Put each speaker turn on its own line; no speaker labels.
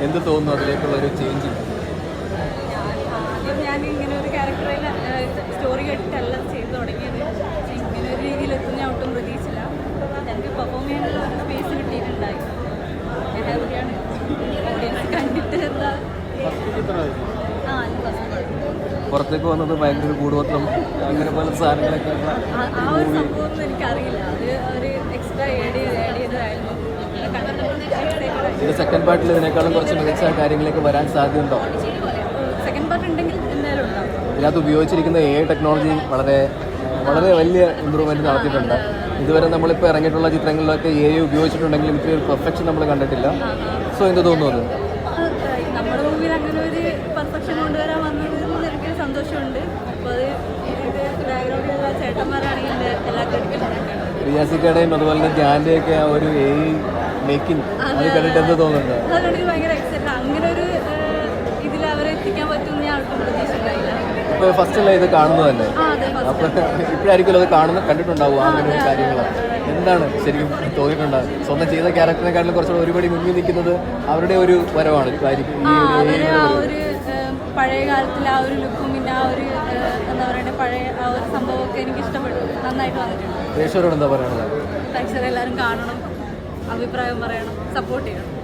എന്ത് തോന്നുന്നു അതിലേക്കുള്ള ഒരു ചേഞ്ച്?
ഞാൻ ഇങ്ങനെ ഒരു ക്യാരക്ടറിൽ സ്റ്റോറി കേട്ടിട്ടല്ല ചെയ്ത് തുടങ്ങിയത്. ഇങ്ങനെ ഒരു രീതിയിൽ എത്തുന്ന ഞാൻ ഒട്ടും പ്രതീക്ഷിച്ചില്ല. എനിക്ക് പെർഫോം ചെയ്യാനുള്ള ഒരു സ്പേസ് കിട്ടിയിട്ടുണ്ടായി. ഞാൻ ഹാപ്പിയാണ്. ഓഡിയൻസ് കണ്ടിട്ട് എന്താ
പുറത്തേക്ക് വന്നത് ഭയങ്കര കൂടുപത്രം അങ്ങനെ പല സാധനങ്ങളൊക്കെ
ആ ഒരു സംഭവമൊന്നും എനിക്കറിയില്ല. അത് ഒരു എക്സ്ട്രാ ആഡ് ചെയ്തതായിരുന്നു.
ഇത് സെക്കൻഡ് പാർട്ടിൽ ഇതിനേക്കാളും കുറച്ച് മികച്ച കാര്യങ്ങളിലേക്ക് വരാൻ സാധ്യതയുണ്ടോ?
സെക്കൻഡ് പാർട്ട് ഉണ്ടെങ്കിൽ എന്തായാലും ഉണ്ടാവും.
ഇതിനകത്ത് ഉപയോഗിച്ചിരിക്കുന്ന AI ടെക്നോളജി വളരെ വളരെ വലിയ ഇമ്പ്രൂവ്മെൻറ്റ് നടത്തിയിട്ടുണ്ട്. ഇതുവരെ നമ്മളിപ്പോൾ ഇറങ്ങിയിട്ടുള്ള ചിത്രങ്ങളിലൊക്കെ AI ഉപയോഗിച്ചിട്ടുണ്ടെങ്കിലും ഇത്രയും പെർഫെക്ഷൻ നമ്മൾ കണ്ടിട്ടില്ല. സോ എന്ത് തോന്നുന്നു?
നമ്മുടെ മൂവിയിൽ അങ്ങനെ ഒരു പെർഫെക്ഷൻ കൊണ്ടുവരാൻ വന്നതിൽ എനിക്കൊരു സന്തോഷമുണ്ട്. അപ്പോൾ അത് ബാക്ക്ഗ്രൗണ്ടിലുള്ള ചേട്ടന്മാരാണെങ്കിൽ എല്ലാ ക്രെഡിറ്റും
റിയാസിക്കയുടെയും അതുപോലെ തന്നെ ധ്യാൻ്റെയൊക്കെ ആ ഒരു AI മേക്കിംഗ് അത് കണ്ടിട്ട് എന്ത് തോന്നുന്നുണ്ട്?
അത് കണ്ടിട്ട് ഭയങ്കര എക്സൈറ്റഡ്. അങ്ങനെ ഒരു ഇതിൽ അവരെ എത്തിക്കാൻ പറ്റുമെന്ന് ഞാൻ ഒട്ടും പ്രതീക്ഷിച്ചിട്ടില്ല.
ഇപ്പോൾ ഫസ്റ്റല്ല ഇത് കാണുന്നത് തന്നെ, അപ്പോൾ ഇപ്പോഴായിരിക്കുമല്ലോ അത് കണ്ടിട്ടുണ്ടാവും അങ്ങനെ ഒരു കാര്യങ്ങൾ. എന്താണ് ശരിക്കും തോന്നിയിട്ടുണ്ടാകും? സ്വന്തം ചെയ്ത ക്യാരക്ടറിനെക്കാട്ടിലും കുറച്ചുകൂടെ ഒരുപടി മുന്നിൽ നിൽക്കുന്നത് അവരുടെ ഒരു വരവാണ്
പഴയ കാലത്തിൽ ആ ഒരു ലുക്കും പിന്നെ ആ ഒരു എന്താ പറയുക പഴയ ആ ഒരു സംഭവമൊക്കെ എനിക്ക് ഇഷ്ടപ്പെട്ടു. നന്നായിട്ട് വന്നിട്ടുണ്ട്.
പ്രേക്ഷകരോട് എന്താ പറയുന്നത്?
പ്രേക്ഷകരെല്ലാവരും കാണണം, അഭിപ്രായം പറയണം, സപ്പോർട്ട് ചെയ്യണം.